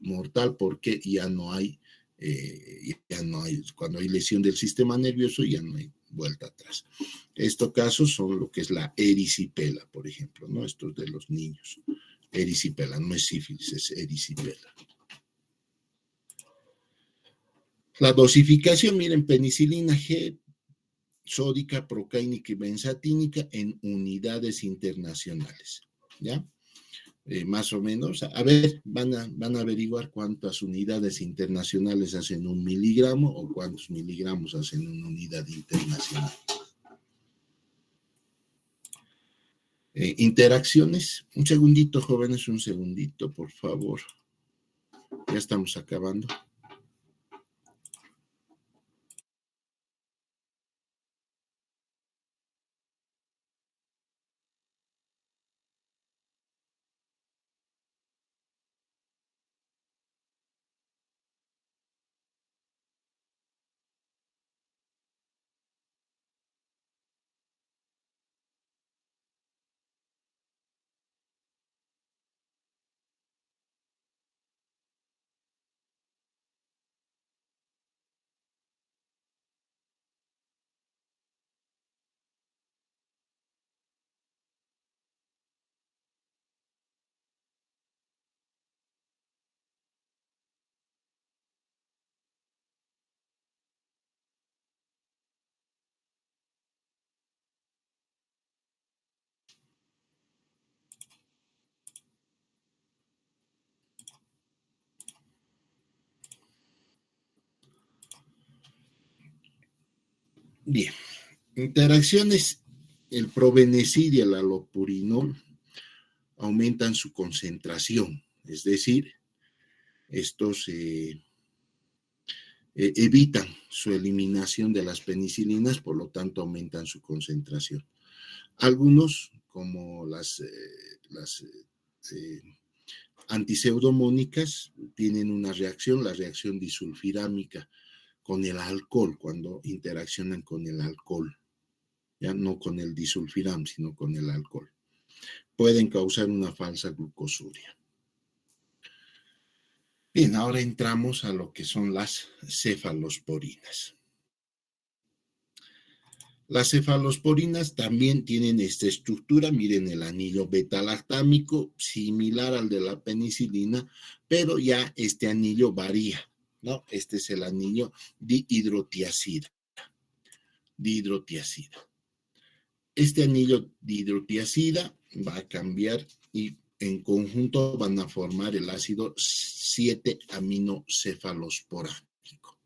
Speaker 1: mortal porque ya no hay, cuando hay lesión del sistema nervioso ya no hay vuelta atrás. Estos casos son lo que es la erisipela, por ejemplo, ¿no? Estos de los niños. Erisipela, no es sífilis, es erisipela. La dosificación, miren, penicilina G, sódica, procáinica y benzatínica en unidades internacionales, ¿ya? Más o menos, a ver, van a averiguar cuántas unidades internacionales hacen 1 miligramo o cuántos miligramos hacen una unidad internacional. Interacciones, un segundito, jóvenes, un segundito, por favor. Ya estamos acabando. Bien, interacciones, el probenecid y el alopurinol aumentan su concentración, es decir, estos evitan su eliminación de las penicilinas, por lo tanto aumentan su concentración. Algunos, como las antiseudomónicas, tienen una reacción, la reacción disulfirámica con el alcohol, cuando interaccionan con el alcohol, ya no con el disulfiram, sino con el alcohol. Pueden causar una falsa glucosuria. Bien, ahora entramos a lo que son las cefalosporinas. Las cefalosporinas también tienen esta estructura, miren el anillo beta-lactámico, similar al de la penicilina, pero ya este anillo varía, ¿no? Este es el anillo dihidrotiazida. Este anillo dihidrotiazida va a cambiar y en conjunto van a formar el ácido 7-aminocefalosporánico.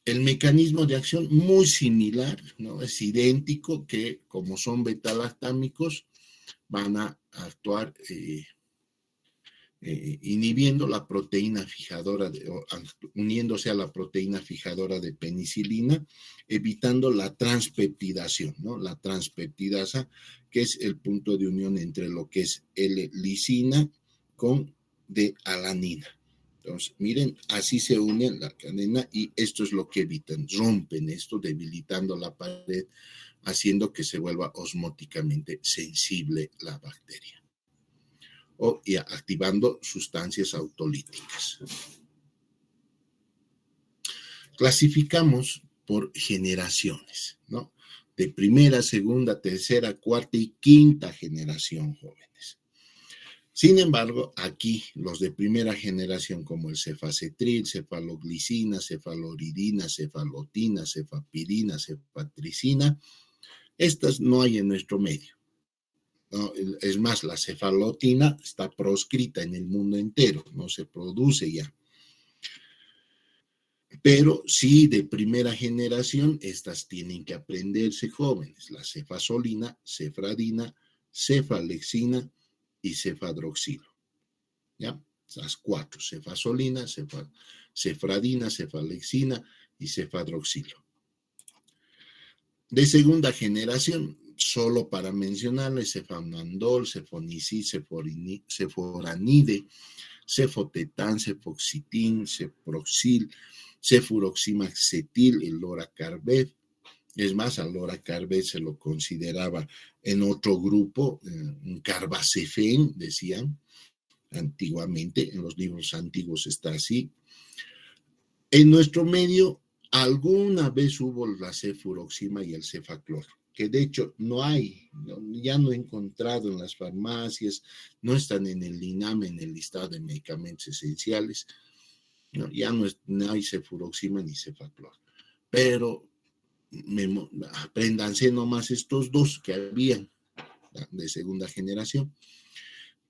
Speaker 1: El mecanismo de acción muy similar, ¿no? Es idéntico, que como son beta-lactámicos, van a actuar inhibiendo la proteína fijadora, uniéndose a la proteína fijadora de penicilina, evitando la transpeptidación, ¿no? La transpeptidasa, que es el punto de unión entre lo que es L-lisina con D-alanina. Entonces, miren, así se une la cadena y esto es lo que evitan, rompen esto, debilitando la pared, haciendo que se vuelva osmóticamente sensible la bacteria o activando sustancias autolíticas. Clasificamos por generaciones, ¿no? De primera, segunda, tercera, cuarta y quinta generación, jóvenes. Sin embargo, aquí los de primera generación como el cefacetril, cefaloglicina, cefaloridina, cefalotina, cefapirina, cefatricina, estas no hay en nuestro medio. ¿No? Es más, la cefalotina está proscrita en el mundo entero, no se produce ya. Pero sí, de primera generación, estas tienen que aprenderse, jóvenes. La cefasolina, cefradina, cefalexina y cefadroxilo. ¿Ya? Las cuatro, cefasolina, cefradina, cefalexina y cefadroxilo. De segunda generación, solo para mencionarles, cefamandol, cefonicid, ceforanide, cefotetán, cefoxitin, ceproxil, cefuroximaxetil, el loracarbev. Es más, al loracarbev se lo consideraba en otro grupo, un carbacefén, decían antiguamente, en los libros antiguos está así. En nuestro medio, alguna vez hubo la cefuroxima y el cefaclor, que de hecho no hay, ya no he encontrado en las farmacias, no están en el INAME, en el listado de medicamentos esenciales, ¿no? Ya no hay cefuroxima ni cefaclor, pero apréndanse nomás estos dos que habían de segunda generación.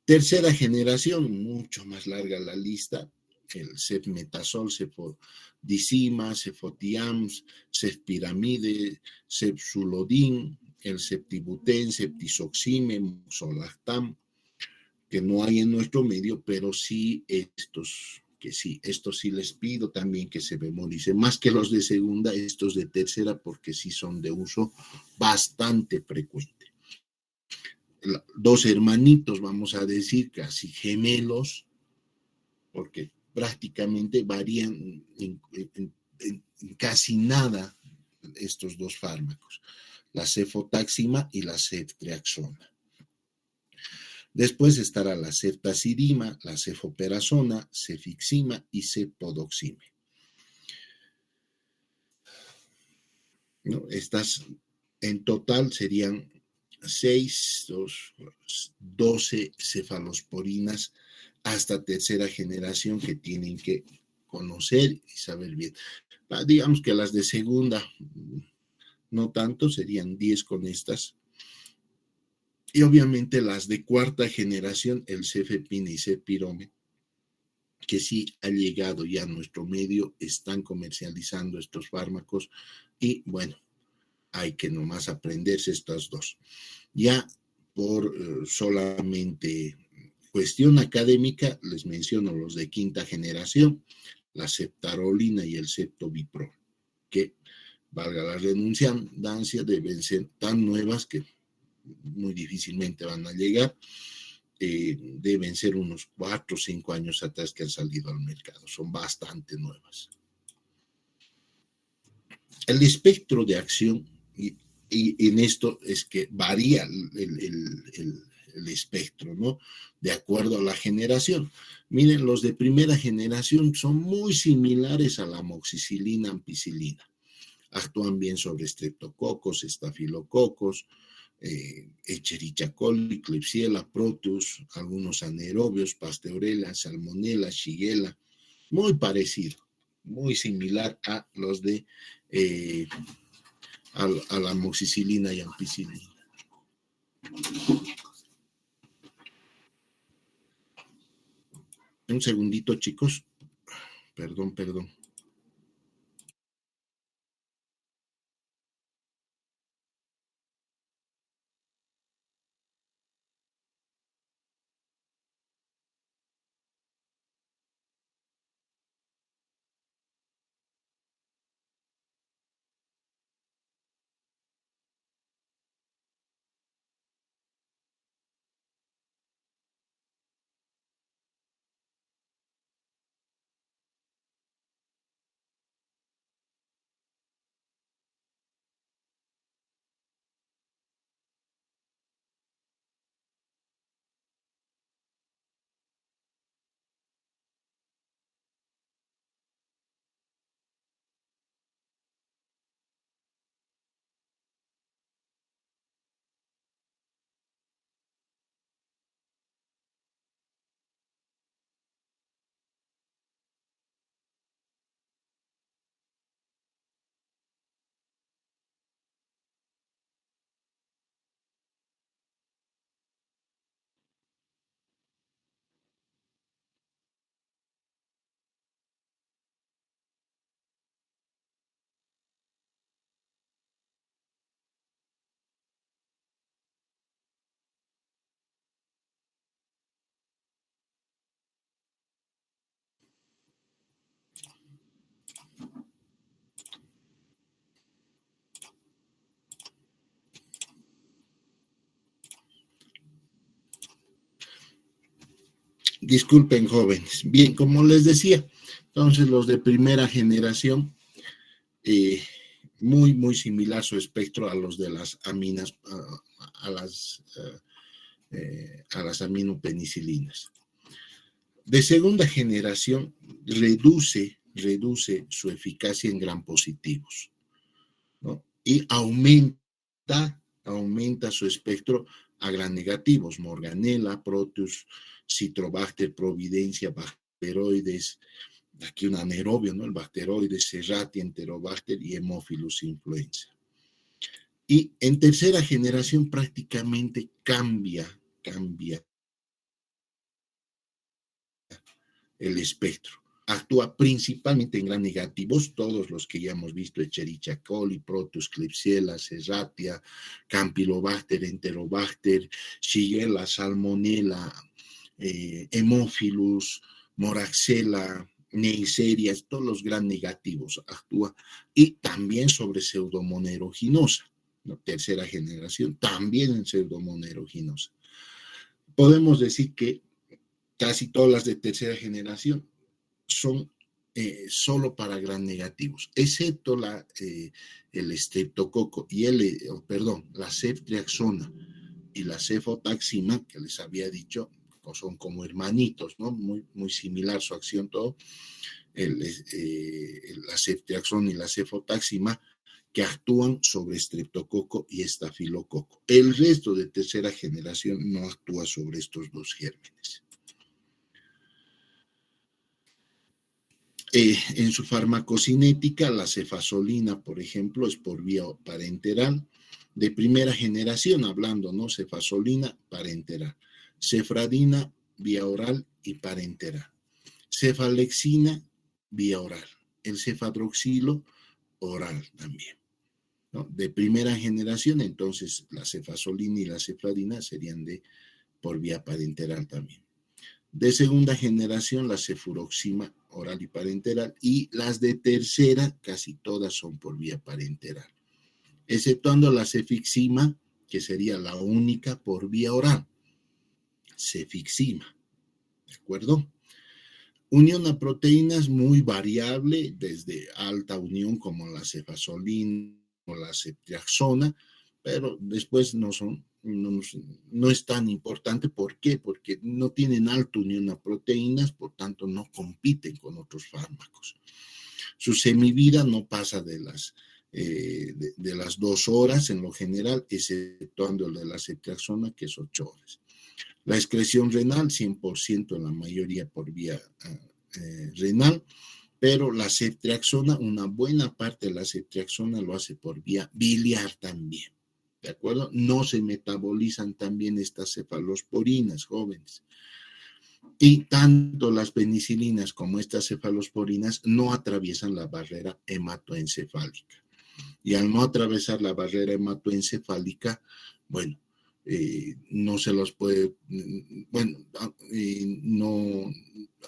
Speaker 1: Tercera generación, mucho más larga la lista, el cefmetazol, cefodicima, cefotiams, cefpiramide, cefsulodin, el septibutén, septisoxime, solactam, que no hay en nuestro medio, pero sí estos les pido también que se memoricen, más que los de segunda, estos de tercera, porque sí son de uso bastante frecuente. Dos hermanitos, vamos a decir, casi gemelos, porque prácticamente varían en casi nada estos dos fármacos, la cefotaxima y la ceftriaxona. Después estará la ceftazidima, la cefoperazona, cefixima y cepodoxime. ¿No? Estas en total serían 12 cefalosporinas hasta tercera generación que tienen que conocer y saber bien. Digamos que las de segunda no tanto, serían 10 con estas. Y obviamente las de cuarta generación, el cefepime y cefpirome, que sí ha llegado ya a nuestro medio, están comercializando estos fármacos y bueno, hay que nomás aprenderse estas dos. Ya por solamente cuestión académica, les menciono los de quinta generación, la ceftarolina y el ceftobiprol, que, valga la redundancia, deben ser tan nuevas que muy difícilmente van a llegar. Deben ser unos 4 o 5 años atrás que han salido al mercado, son bastante nuevas. El espectro de acción, y en esto es que varía el espectro, ¿no? De acuerdo a la generación. Miren, los de primera generación son muy similares a la amoxicilina, ampicilina. Actúan bien sobre estreptococos, estafilococos, Escherichia coli, Klebsiella, Proteus, algunos anaerobios, Pasteurella, Salmonella, Shigella, muy parecido, muy similar a los de a la amoxicilina y ampicilina. Un segundito, chicos. Perdón. Disculpen, jóvenes. Bien, como les decía, entonces los de primera generación, muy similar su espectro a los de las aminas, a las aminopenicilinas. De segunda generación, reduce su eficacia en gram positivos, ¿no? Y aumenta su espectro a gram negativos, Morganella, Proteus, Citrobacter, Providencia, Bacteroides, aquí un anaerobio, ¿no? El Bacteroides, Serratia, Enterobacter y Haemophilus influenza. Y en tercera generación prácticamente cambia el espectro. Actúa principalmente en gram negativos, todos los que ya hemos visto, Escherichia coli, Proteus, Klebsiella, Serratia, Campylobacter, Enterobacter, Shigella, Salmonella, Haemophilus, Moraxella, Neisseria, todos los gram negativos actúa, y también sobre Pseudomonas aeruginosa, ¿no? Tercera generación, también en Pseudomonas aeruginosa. Podemos decir que casi todas las de tercera generación son solo para gram negativos, excepto el streptococo y la ceftriaxona y la cefotaxima, que les había dicho, son como hermanitos, ¿no? Muy similar su acción, todo. La ceftriaxona y la cefotaxima, que actúan sobre streptococo y estafilococo. El resto de tercera generación no actúa sobre estos dos gérmenes. En su farmacocinética, la cefazolina, por ejemplo, es por vía parenteral. De primera generación, hablando, ¿no? Cefazolina, parenteral. Cefradina, vía oral y parenteral. Cefalexina, vía oral. El cefadroxilo, oral también, ¿no? De primera generación, entonces, la cefazolina y la cefradina serían por vía parenteral también. De segunda generación, la cefuroxima, oral y parenteral, y las de tercera, casi todas son por vía parenteral, exceptuando la cefixima, que sería la única por vía oral. Cefixima, ¿de acuerdo? Unión a proteínas muy variable, desde alta unión como la cefazolina o la ceftriaxona, pero después no es tan importante. ¿Por qué? Porque no tienen alta unión a proteínas, por tanto no compiten con otros fármacos. Su semivida no pasa de las 2 horas en lo general, exceptuando el de la ceftriaxona, que es 8 horas. La excreción renal, 100% en la mayoría por vía renal, pero la ceftriaxona, una buena parte de la ceftriaxona lo hace por vía biliar también, ¿de acuerdo? No se metabolizan también estas cefalosporinas, jóvenes. Y tanto las penicilinas como estas cefalosporinas no atraviesan la barrera hematoencefálica. Y al no atravesar la barrera hematoencefálica, bueno, no se los puede,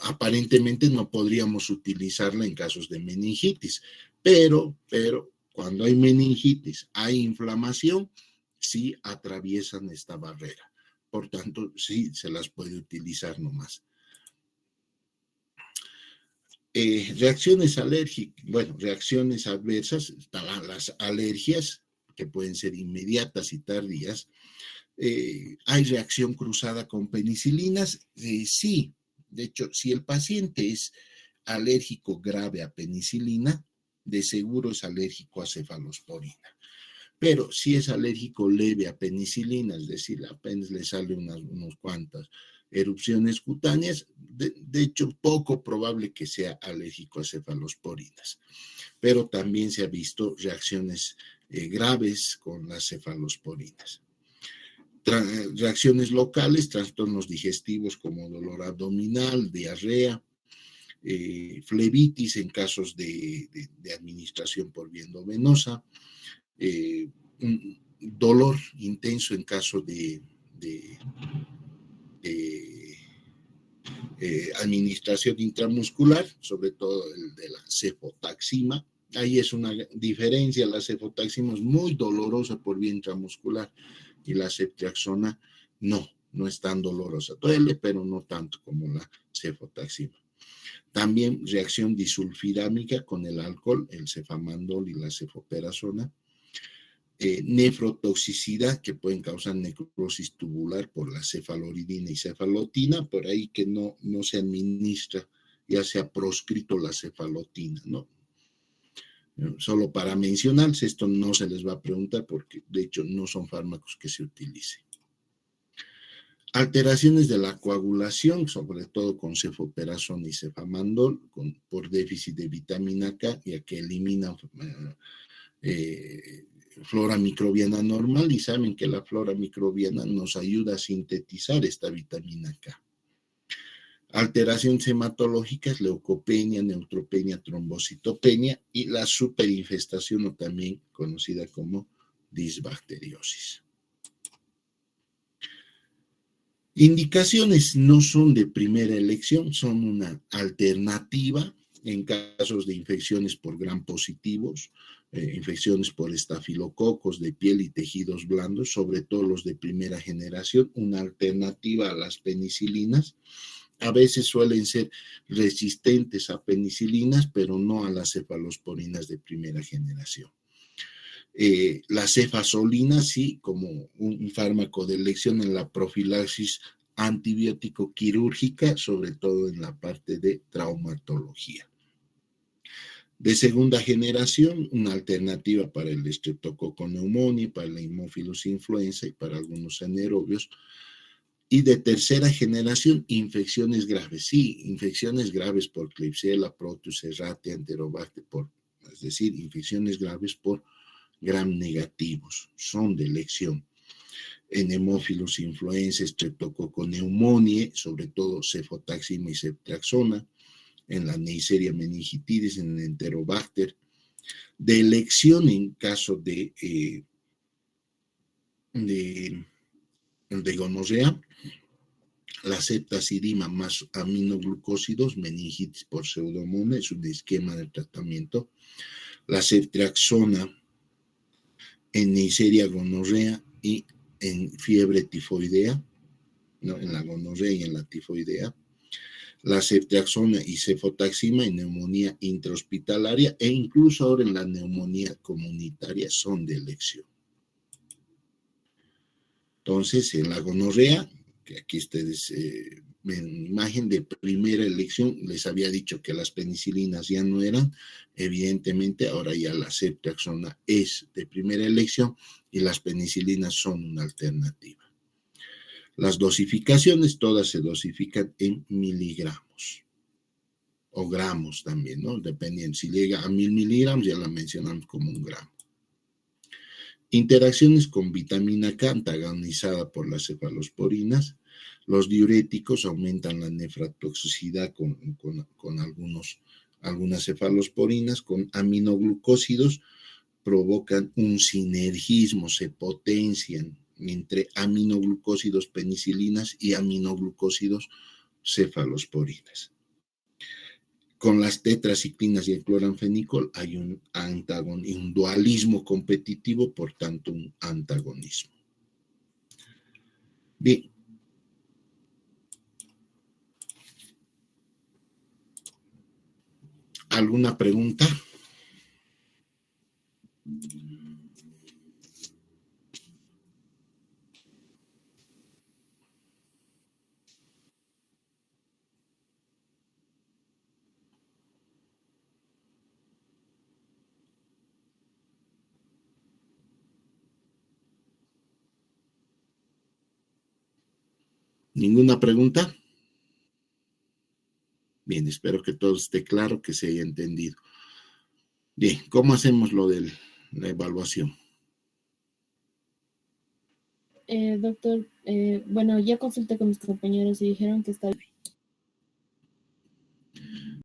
Speaker 1: aparentemente no podríamos utilizarla en casos de meningitis, pero cuando hay meningitis, hay inflamación, sí atraviesan esta barrera. Por tanto, sí se las puede utilizar nomás. Reacciones alérgicas, reacciones adversas, están las alergias, que pueden ser inmediatas y tardías. ¿Hay reacción cruzada con penicilinas? Sí. De hecho, si el paciente es alérgico grave a penicilina, de seguro es alérgico a cefalosporina. Pero si es alérgico leve a penicilina, es decir, apenas le sale unos cuantas erupciones cutáneas, de hecho, poco probable que sea alérgico a cefalosporinas. Pero también se ha visto reacciones graves con las cefalosporinas. Reacciones locales, trastornos digestivos como dolor abdominal, diarrea, flebitis en casos de administración por vía endovenosa, un dolor intenso en caso de administración intramuscular, sobre todo el de la cefotaxima. Ahí es una diferencia, la cefotaxima es muy dolorosa por vía intramuscular y la ceftriaxona no, no es tan dolorosa. Duele, pero no tanto como la cefotaxima. También reacción disulfirámica con el alcohol, el cefamandol y la cefoperazona. Nefrotoxicidad, que pueden causar necrosis tubular por la cefaloridina y cefalotina, por ahí que no se administra, ya se ha proscrito la cefalotina, ¿no? Solo para mencionarles, esto no se les va a preguntar porque de hecho no son fármacos que se utilicen. Alteraciones de la coagulación, sobre todo con cefoperazona y cefamandol, por déficit de vitamina K, ya que eliminan flora microbiana normal, y saben que la flora microbiana nos ayuda a sintetizar esta vitamina K. Alteraciones hematológicas, leucopenia, neutropenia, trombocitopenia y la superinfestación, o también conocida como disbacteriosis. Indicaciones no son de primera elección, son una alternativa en casos de infecciones por gram positivos, infecciones por estafilococos de piel y tejidos blandos, sobre todo los de primera generación, una alternativa a las penicilinas. A veces suelen ser resistentes a penicilinas, pero no a las cefalosporinas de primera generación. La cefazolina, sí, como un fármaco de elección en la profilaxis antibiótico quirúrgica, sobre todo en la parte de traumatología. De segunda generación, una alternativa para el Streptococcus pneumoniae, para la Haemophilus influenza y para algunos anaerobios. Y de tercera generación, infecciones graves. Sí, infecciones graves por Klebsiella, Proteus, Serratia, Enterobacter, es decir, infecciones graves por gram negativos, son de elección. En Haemophilus influenza, Streptococcus pneumoniae, sobre todo cefotaxima y ceftriaxona, en la Neisseria meningitidis, en el Enterobacter. De elección en caso de gonorrea, la ceftazidima más aminoglucósidos, meningitis por pseudomonas, es un esquema de tratamiento. La ceftriaxona en Neisseria gonorrea y en fiebre tifoidea, ¿no? En la gonorrea y en la tifoidea. La ceftriaxona y cefotaxima en neumonía intrahospitalaria e incluso ahora en la neumonía comunitaria son de elección. Entonces, en la gonorrea, que aquí ustedes ven imagen de primera elección, les había dicho que las penicilinas ya no eran, evidentemente ahora ya la ceftriaxona es de primera elección y las penicilinas son una alternativa. Las dosificaciones todas se dosifican en miligramos o gramos también, ¿no? Dependiendo, si llega a 1000 miligramos ya la mencionamos como un gramo. Interacciones con vitamina K antagonizada por las cefalosporinas. Los diuréticos aumentan la nefrotoxicidad con algunas cefalosporinas, con aminoglucósidos provocan un sinergismo, se potencian entre aminoglucósidos penicilinas y aminoglucósidos cefalosporinas. Con las tetraciclinas y el cloranfenicol hay un dualismo competitivo, por tanto un antagonismo. Bien. ¿Alguna pregunta? ¿Ninguna pregunta? Bien, espero que todo esté claro, que se haya entendido. Bien, ¿cómo hacemos lo de la evaluación?
Speaker 2: Doctor, bueno, ya consulté con mis compañeros y dijeron que está bien.